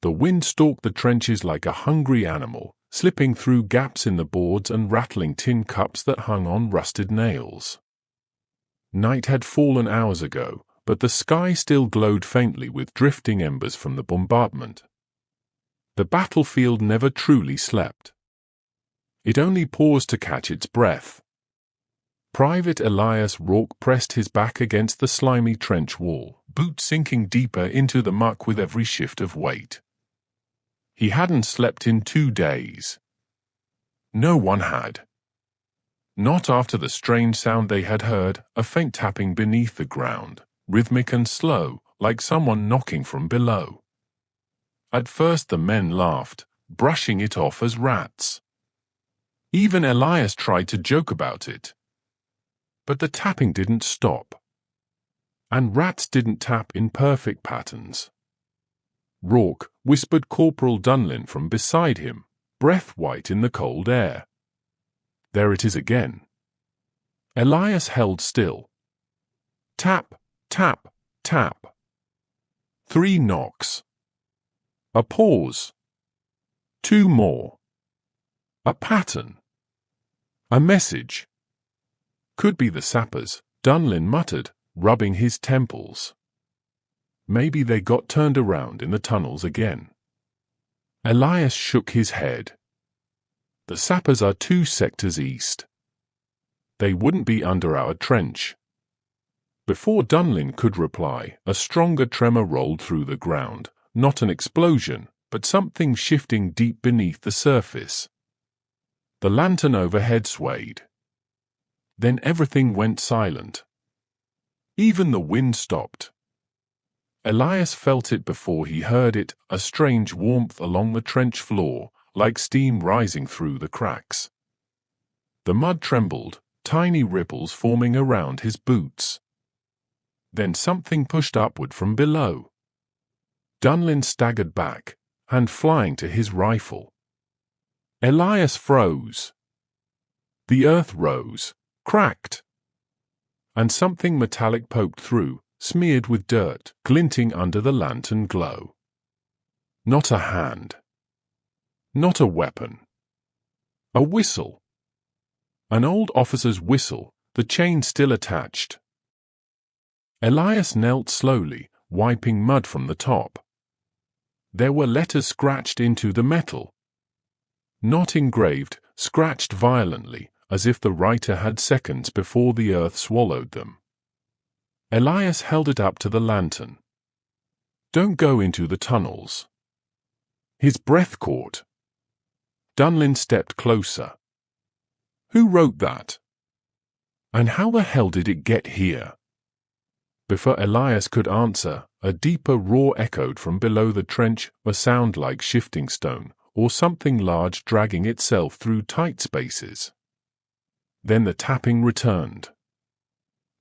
The wind stalked the trenches like a hungry animal, slipping through gaps in the boards and rattling tin cups that hung on rusted nails. Night had fallen hours ago, but the sky still glowed faintly with drifting embers from the bombardment. The battlefield never truly slept. It only paused to catch its breath. Private Elias Rourke pressed his back against the slimy trench wall, boots sinking deeper into the muck with every shift of weight. He hadn't slept in 2 days. No one had. Not after the strange sound they had heard, a faint tapping beneath the ground, rhythmic and slow, like someone knocking from below. At first the men laughed, brushing it off as rats. Even Elias tried to joke about it. But the tapping didn't stop. And rats didn't tap in perfect patterns. Rourke whispered Corporal Dunlin from beside him, breath white in the cold air. There it is again. Elias held still. Tap, tap, tap. 3 knocks. A pause. 2 more. A pattern. A message. Could be the sappers, Dunlin muttered, rubbing his temples. Maybe they got turned around in the tunnels again. Elias shook his head. The sappers are 2 sectors east. They wouldn't be under our trench. Before Dunlin could reply, a stronger tremor rolled through the ground, not an explosion, but something shifting deep beneath the surface. The lantern overhead swayed. Then everything went silent. Even the wind stopped. Elias felt it before he heard it, a strange warmth along the trench floor, like steam rising through the cracks. The mud trembled, tiny ripples forming around his boots. Then something pushed upward from below. Dunlin staggered back, hand flying to his rifle. Elias froze. The earth rose, cracked. And something metallic poked through, smeared with dirt, glinting under the lantern glow. Not a hand. Not a weapon. A whistle. An old officer's whistle, the chain still attached. Elias knelt slowly, wiping mud from the top. There were letters scratched into the metal. Not engraved, scratched violently, as if the writer had seconds before the earth swallowed them. Elias held it up to the lantern. Don't go into the tunnels. His breath caught. Dunlin stepped closer. Who wrote that? And how the hell did it get here? Before Elias could answer, a deeper roar echoed from below the trench, a sound like shifting stone, or something large dragging itself through tight spaces. Then the tapping returned.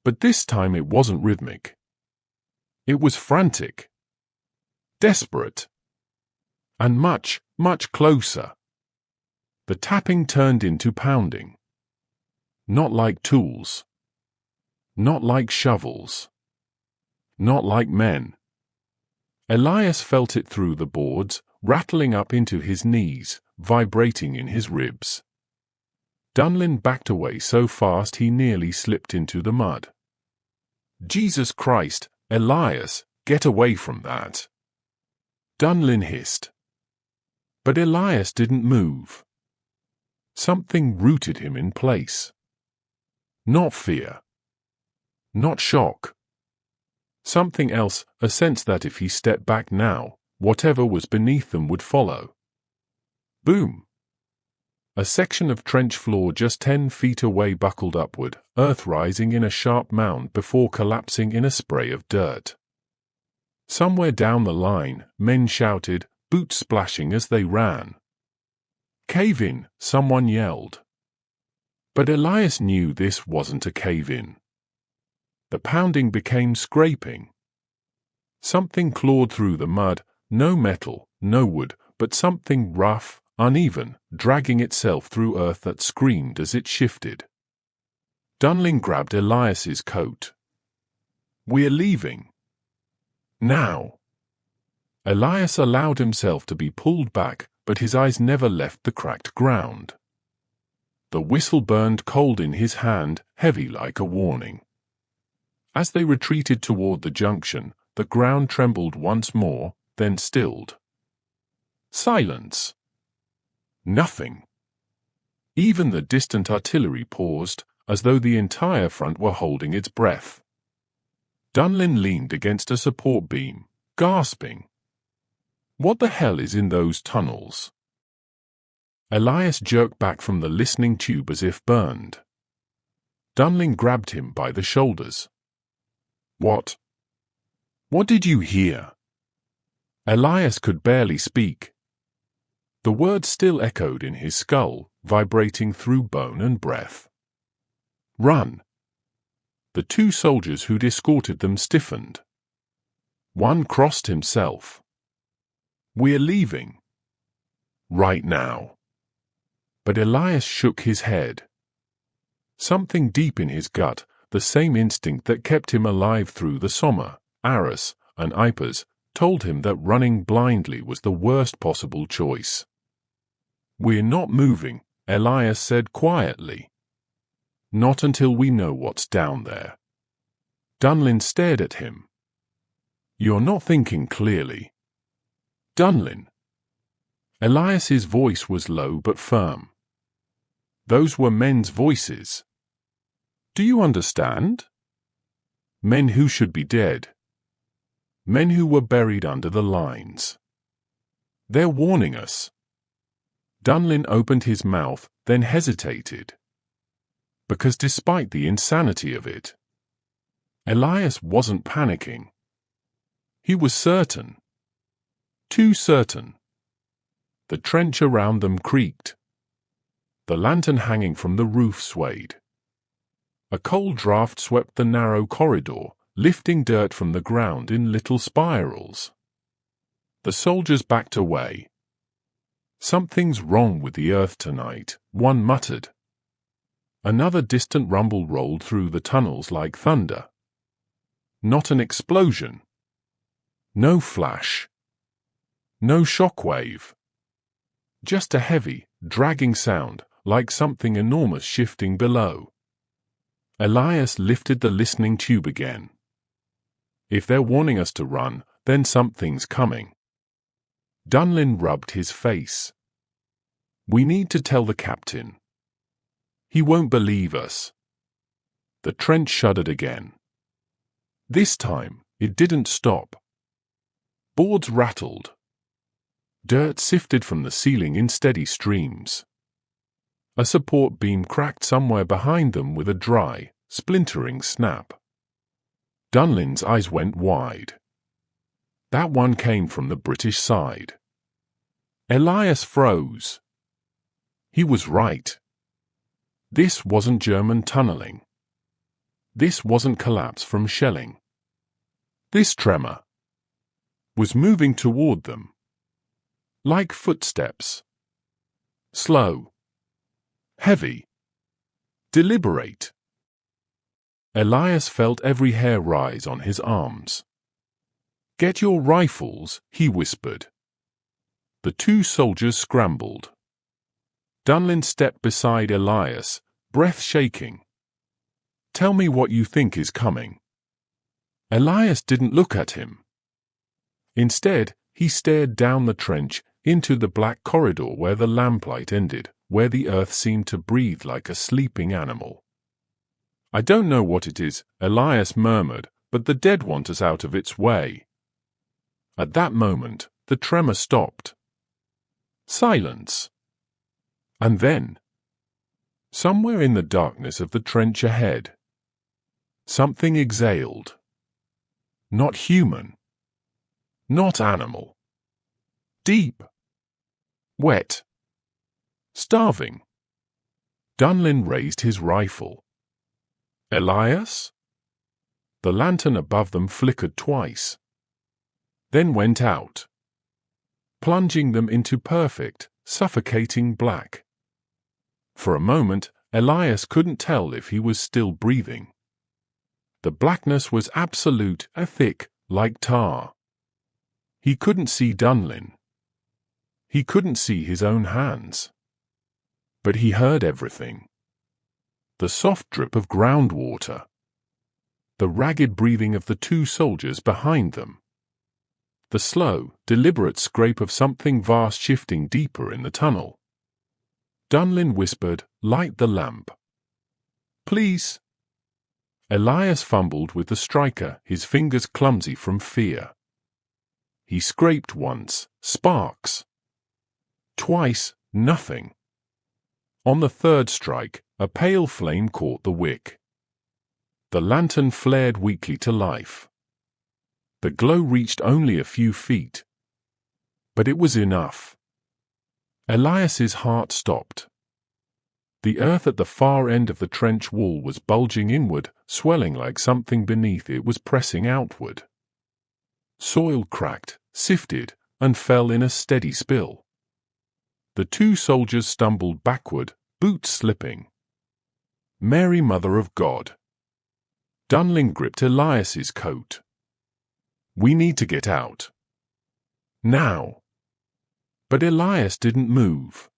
But this time it wasn't rhythmic. It was frantic. Desperate. And much, much closer. The tapping turned into pounding. Not like tools. Not like shovels. Not like men. Elias felt it through the boards, rattling up into his knees, vibrating in his ribs. Dunlin backed away so fast he nearly slipped into the mud. Jesus Christ, Elias, get away from that. Dunlin hissed. But Elias didn't move. Something rooted him in place. Not fear. Not shock. Something else, a sense that if he stepped back now, whatever was beneath them would follow. Boom! A section of trench floor just 10 feet away buckled upward, earth rising in a sharp mound before collapsing in a spray of dirt. Somewhere down the line, men shouted, boots splashing as they ran. Cave-in, someone yelled. But Elias knew this wasn't a cave-in. The pounding became scraping. Something clawed through the mud, no metal, no wood, but something rough, uneven, dragging itself through earth that screamed as it shifted. Dunlin grabbed Elias's coat. We're leaving. Now. Elias allowed himself to be pulled back, but his eyes never left the cracked ground. The whistle burned cold in his hand, heavy like a warning. As they retreated toward the junction, the ground trembled once more, then stilled. Silence. Nothing. Even the distant artillery paused, as though the entire front were holding its breath. Dunlin leaned against a support beam, gasping. What the hell is in those tunnels? Elias jerked back from the listening tube as if burned. Dunlin grabbed him by the shoulders. What? What did you hear? Elias could barely speak. The words still echoed in his skull, vibrating through bone and breath. Run! The two soldiers who'd escorted them stiffened. One crossed himself. We're leaving. Right now. But Elias shook his head. Something deep in his gut, the same instinct that kept him alive through the Somme, Arras, and Ypres, told him that running blindly was the worst possible choice. We're not moving, Elias said quietly. Not until we know what's down there. Dunlin stared at him. You're not thinking clearly. Dunlin. Elias's voice was low but firm. Those were men's voices. Do you understand? Men who should be dead. Men who were buried under the lines. They're warning us. Dunlin opened his mouth, then hesitated. Because despite the insanity of it, Elias wasn't panicking. He was certain. Too certain. The trench around them creaked. The lantern hanging from the roof swayed. A cold draft swept the narrow corridor, lifting dirt from the ground in little spirals. The soldiers backed away. Something's wrong with the earth tonight, one muttered. Another distant rumble rolled through the tunnels like thunder. Not an explosion. No flash. No shockwave. Just a heavy, dragging sound, like something enormous shifting below. Elias lifted the listening tube again. If they're warning us to run, then something's coming. Dunlin rubbed his face. We need to tell the captain. He won't believe us. The trench shuddered again. This time, it didn't stop. Boards rattled. Dirt sifted from the ceiling in steady streams. A support beam cracked somewhere behind them with a dry, splintering snap. Dunlin's eyes went wide. That one came from the British side. Elias froze. He was right. This wasn't German tunneling. This wasn't collapse from shelling. This tremor was moving toward them. Like footsteps. Slow. Heavy. Deliberate. Elias felt every hair rise on his arms. Get your rifles, he whispered. The two soldiers scrambled. Dunlin stepped beside Elias, breath shaking. Tell me what you think is coming. Elias didn't look at him. Instead, he stared down the trench, into the black corridor where the lamplight ended, where the earth seemed to breathe like a sleeping animal. I don't know what it is, Elias murmured, but the dead want us out of its way. At that moment, the tremor stopped. Silence. And then, somewhere in the darkness of the trench ahead, something exhaled. Not human. Not animal. Deep. Wet. Starving. Dunlin raised his rifle. Elias? The lantern above them flickered twice. Then went out, plunging them into perfect, suffocating black. For a moment, Elias couldn't tell if he was still breathing. The blackness was absolute, thick, like tar. He couldn't see Dunlin. He couldn't see his own hands. But he heard everything. The soft drip of groundwater. The ragged breathing of the two soldiers behind them. The slow, deliberate scrape of something vast shifting deeper in the tunnel. Dunlin whispered, "Light the lamp." "Please." Elias fumbled with the striker, his fingers clumsy from fear. He scraped once, sparks. Twice, nothing. On the third strike, a pale flame caught the wick. The lantern flared weakly to life. The glow reached only a few feet. But it was enough. Elias's heart stopped. The earth at the far end of the trench wall was bulging inward, swelling like something beneath it was pressing outward. Soil cracked, sifted, and fell in a steady spill. The two soldiers stumbled backward, boots slipping. Mary, Mother of God. Dunlin gripped Elias's coat. "We need to get out. Now." But Elias didn't move.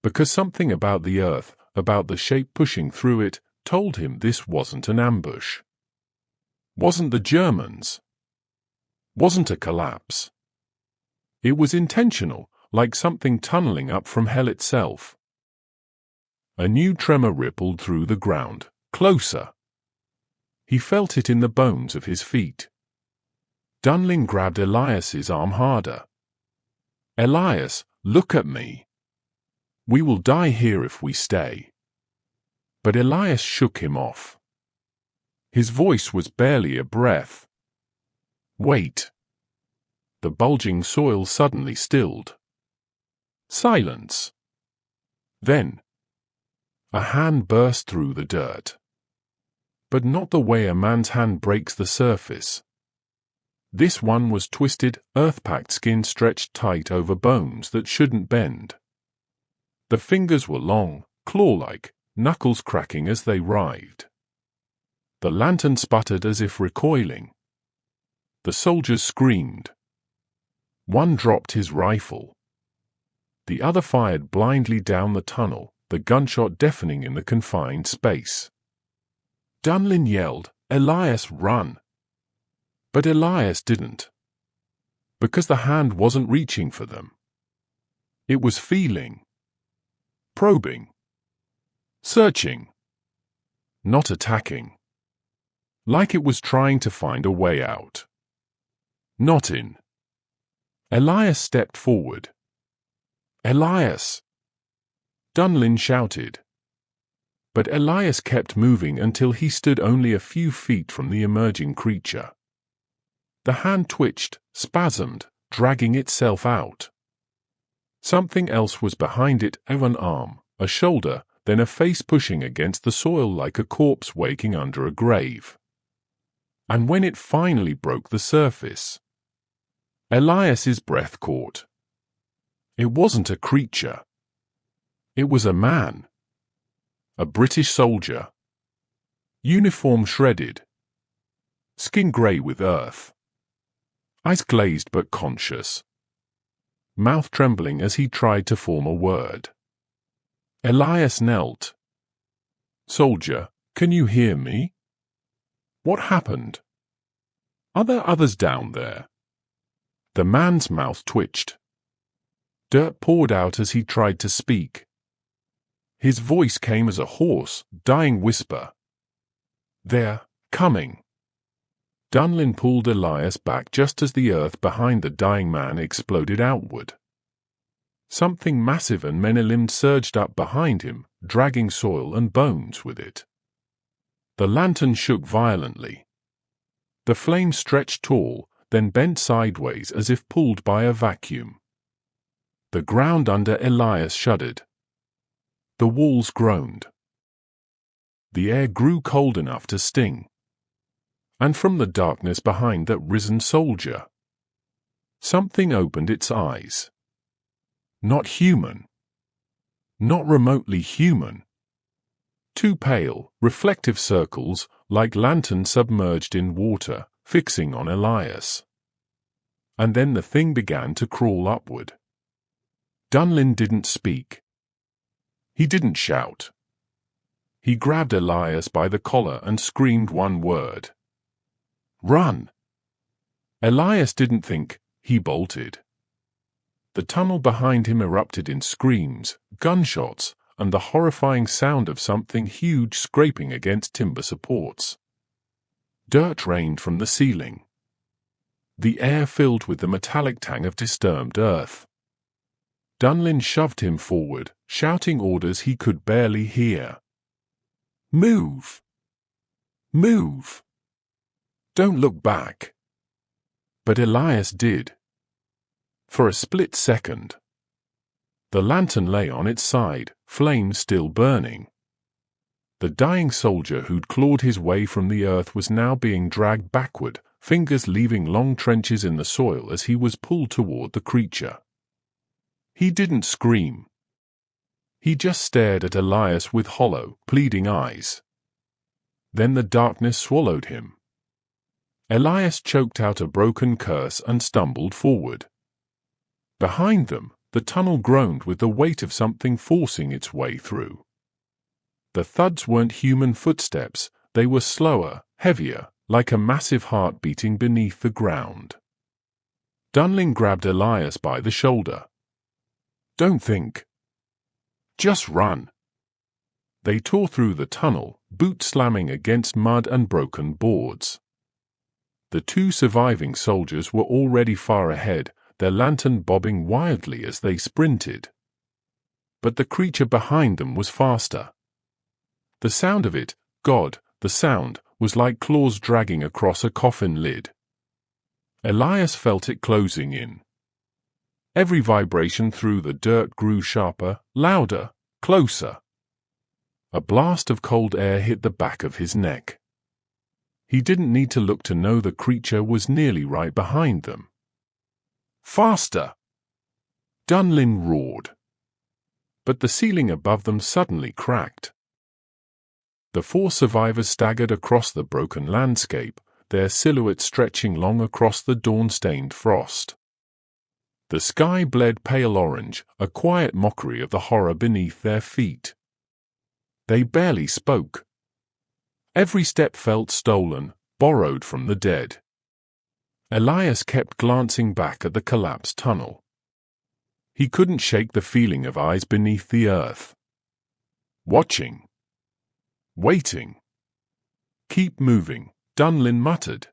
Because something about the earth, about the shape pushing through it, told him this wasn't an ambush. Wasn't the Germans. Wasn't a collapse. It was intentional, like something tunneling up from hell itself. A new tremor rippled through the ground, closer. He felt it in the bones of his feet. Dunlin grabbed Elias's arm harder. "Elias, look at me. We will die here if we stay." But Elias shook him off. His voice was barely a breath. "Wait." The bulging soil suddenly stilled. Silence. Then, a hand burst through the dirt. But not the way a man's hand breaks the surface. This one was twisted, earth-packed skin stretched tight over bones that shouldn't bend. The fingers were long, claw-like, knuckles cracking as they writhed. The lantern sputtered as if recoiling. The soldiers screamed. One dropped his rifle. The other fired blindly down the tunnel, the gunshot deafening in the confined space. Dunlin yelled, "Elias, run!" But Elias didn't. Because the hand wasn't reaching for them. It was feeling. Probing. Searching. Not attacking. Like it was trying to find a way out. Not in. Elias stepped forward. "Elias!" Dunlin shouted. But Elias kept moving until he stood only a few feet from the emerging creature. The hand twitched, spasmed, dragging itself out. Something else was behind it, an arm, a shoulder, then a face pushing against the soil like a corpse waking under a grave. And when it finally broke the surface, Elias's breath caught. It wasn't a creature. It was a man. A British soldier. Uniform shredded. Skin grey with earth. Eyes glazed but conscious. Mouth trembling as he tried to form a word. Elias knelt. "Soldier, can you hear me? What happened? Are there others down there?" The man's mouth twitched. Dirt poured out as he tried to speak. His voice came as a hoarse, dying whisper. "They're coming." Dunlin pulled Elias back just as the earth behind the dying man exploded outward. Something massive and many-limbed surged up behind him, dragging soil and bones with it. The lantern shook violently. The flame stretched tall, then bent sideways as if pulled by a vacuum. The ground under Elias shuddered. The walls groaned. The air grew cold enough to sting. And from the darkness behind that risen soldier, something opened its eyes. Not human. Not remotely human. Two pale, reflective circles, like lanterns submerged in water, fixing on Elias. and then the thing began to crawl upward. Dunlin didn't speak. He didn't shout. He grabbed Elias by the collar and screamed one word. "Run!" Elias didn't think. He bolted. The tunnel behind him erupted in screams, gunshots, and the horrifying sound of something huge scraping against timber supports. Dirt rained from the ceiling. The air filled with the metallic tang of disturbed earth. Dunlin shoved him forward, shouting orders he could barely hear. "Move! Move! Don't look back!" But Elias did. For a split second. The lantern lay on its side, flames still burning. The dying soldier who'd clawed his way from the earth was now being dragged backward, fingers leaving long trenches in the soil as he was pulled toward the creature. He didn't scream. He just stared at Elias with hollow, pleading eyes. Then the darkness swallowed him. Elias choked out a broken curse and stumbled forward. Behind them, the tunnel groaned with the weight of something forcing its way through. The thuds weren't human footsteps, they were slower, heavier, like a massive heart beating beneath the ground. Dunlin grabbed Elias by the shoulder. "Don't think. Just run." They tore through the tunnel, boots slamming against mud and broken boards. The two surviving soldiers were already far ahead, their lantern bobbing wildly as they sprinted. But the creature behind them was faster. The sound of it, God, the sound, was like claws dragging across a coffin lid. Elias felt it closing in. Every vibration through the dirt grew sharper, louder, closer. A blast of cold air hit the back of his neck. He didn't need to look to know the creature was nearly right behind them. "Faster!" Dunlin roared. But the ceiling above them suddenly cracked. The four survivors staggered across the broken landscape, their silhouettes stretching long across the dawn-stained frost. The sky bled pale orange, a quiet mockery of the horror beneath their feet. They barely spoke. Every step felt stolen, borrowed from the dead. Elias kept glancing back at the collapsed tunnel. He couldn't shake the feeling of eyes beneath the earth. Watching. Waiting. "Keep moving," Dunlin muttered.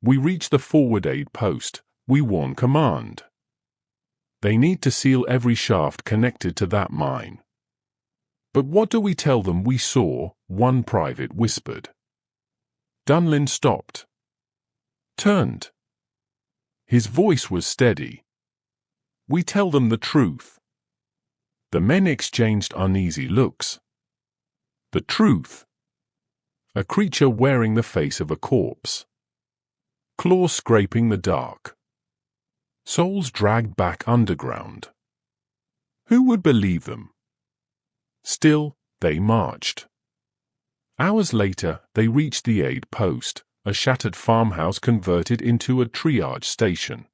"We reach the forward aid post. We warn command. They need to seal every shaft connected to that mine." "But what do we tell them we saw?" one private whispered. Dunlin stopped. Turned. His voice was steady. "We tell them the truth." The men exchanged uneasy looks. The truth. A creature wearing the face of a corpse. Claws scraping the dark. Souls dragged back underground. Who would believe them? Still, they marched. Hours later, they reached the aid post, a shattered farmhouse converted into a triage station.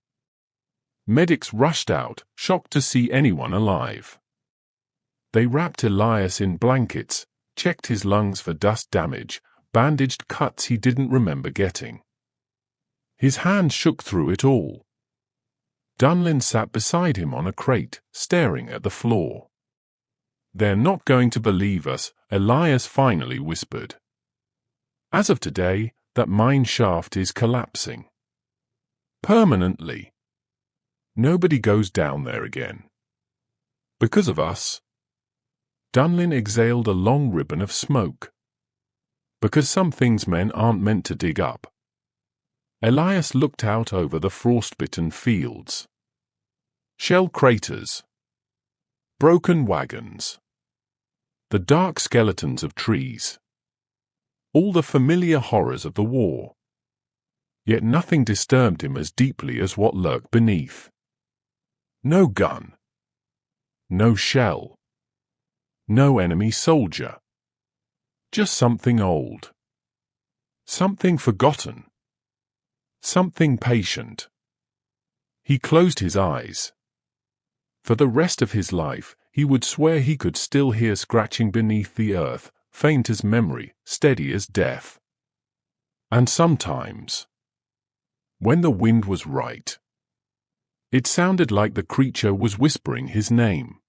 Medics rushed out, shocked to see anyone alive. They wrapped Elias in blankets, checked his lungs for dust damage, bandaged cuts he didn't remember getting. His hand shook through it all. Dunlin sat beside him on a crate, staring at the floor. "They're not going to believe us," Elias finally whispered. "As of today, that mine shaft is collapsing. Permanently. Nobody goes down there again. Because of us." Dunlin exhaled a long ribbon of smoke. "Because some things men aren't meant to dig up." Elias looked out over the frost-bitten fields. Shell craters. Broken wagons. The dark skeletons of trees. All the familiar horrors of the war. Yet nothing disturbed him as deeply as what lurked beneath. No gun. No shell. No enemy soldier. Just something old. Something forgotten. Something patient. He closed his eyes. For the rest of his life, he would swear he could still hear scratching beneath the earth, faint as memory, steady as death. And sometimes, when the wind was right, it sounded like the creature was whispering his name.